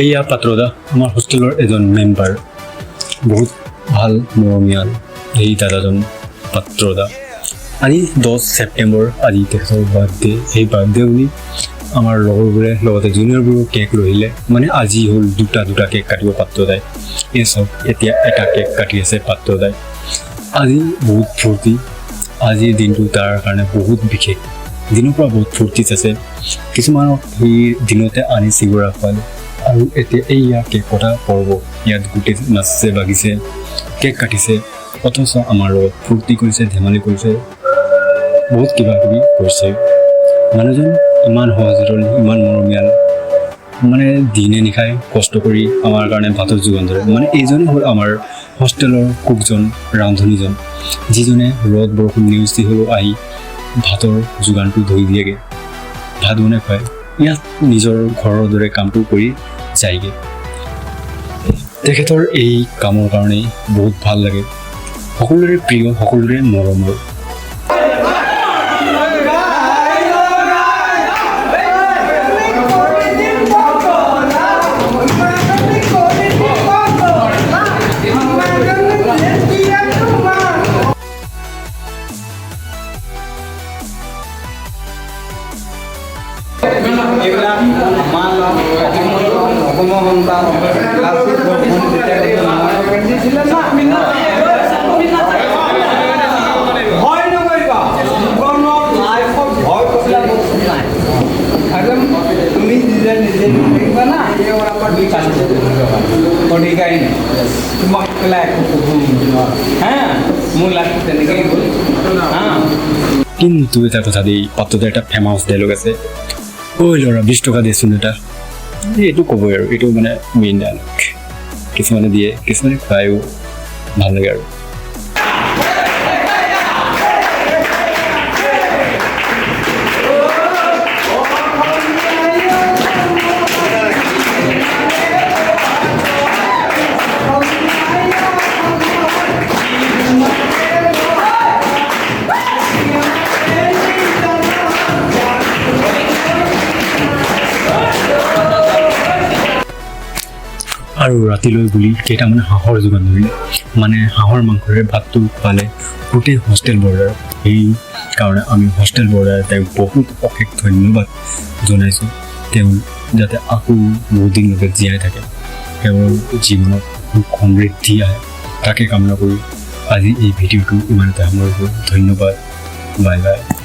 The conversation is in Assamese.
এইয়া পাত্ৰদা আমাৰ হোষ্টেলৰ এজন মেম্বাৰ বহুত ভাল মৰমীয়াল এই দাদাজন পাত্ৰদা আজি 10 ছেপ্টেম্বৰ আজি তেখেতৰ বাৰ্থডে সেই বাৰ্থডে বুলি আমাৰ লগৰবোৰে লগতে জুনিয়ৰবোৰো কেক লৈ আহিলে মানে আজি হ'ল দুটা কেক কাটিব পাত্ৰদাই এই চব এতিয়া এটা কেক কাটি আছে পাত্ৰদাই আজি বহুত ফূৰ্তি আজিৰ দিনটো তাৰ কাৰণে বহুত বিশেষ দিনৰ পৰা বহুত ফূৰ্তিত আছে কিছুমানক সেই দিনতে আনি চিগুৰা খোৱালে আৰু এতিয়া এইয়া কেক কটা পৰ্ব ইয়াত গোটেই নাচিছে বাগিছে কেক কাটিছে অথচ আমাৰ লগত ফূৰ্তি কৰিছে ধেমালি কৰিছে বহুত কিবা কিবি কৰিছে মানুহজন ইমান সহজ সৰল ইমান মৰমীয়াল মানে দিনে নিশাই কষ্ট কৰি আমাৰ কাৰণে ভাতৰ যোগান ধৰে মানে এইজনে হ'ল আমাৰ হোষ্টেলৰ কুকজন ৰান্ধনীজন যিজনে ৰ'দ বৰষুণ নিউজ হ'লেও আহি ভাতৰ যোগানটো ধৰি দিয়েগৈ ভাত বনাই খুৱাই ইয়াত নিজৰ ঘৰৰ দৰে কামটো কৰি যায়গৈ তেখেতৰ এই কামৰ কাৰণেই বহুত ভাল লাগে সকলোৰে প্ৰিয় সকলোৰে মৰমৰ কিন্তু এটা কথা দেই পাত্ৰদাৰ এটা ফেমাছ ডাইলগ আছে ঐ ল'ৰা 20 টকা দেচোন এটা এইটো ক'বই আৰু এইটো মানে মেইন ডাইলগ কিছুমানে দিয়ে কিছুমানে খুৱায়ো ভাল লাগে আৰু আৰু ৰাতিলৈ বুলি কেইটামান হাঁহৰ যোগান ধৰিলে মানে হাঁহৰ মাংসৰে ভাতটো খোৱালে গোটেই হোষ্টেল বৰ্ডাৰ সেই কাৰণে আমি হোষ্টেল বৰ্ডাৰ তেওঁক বহুত অশেষ ধন্যবাদ জনাইছোঁ তেওঁ যাতে আকৌ বহুত দিনলৈকে জীয়াই থাকে তেওঁৰ জীৱনত সুখ সমৃদ্ধি আহে তাকে কামনা কৰি আজি এই ভিডিঅ'টো ইমানতে সামৰিছোঁ ধন্যবাদ বাই বাই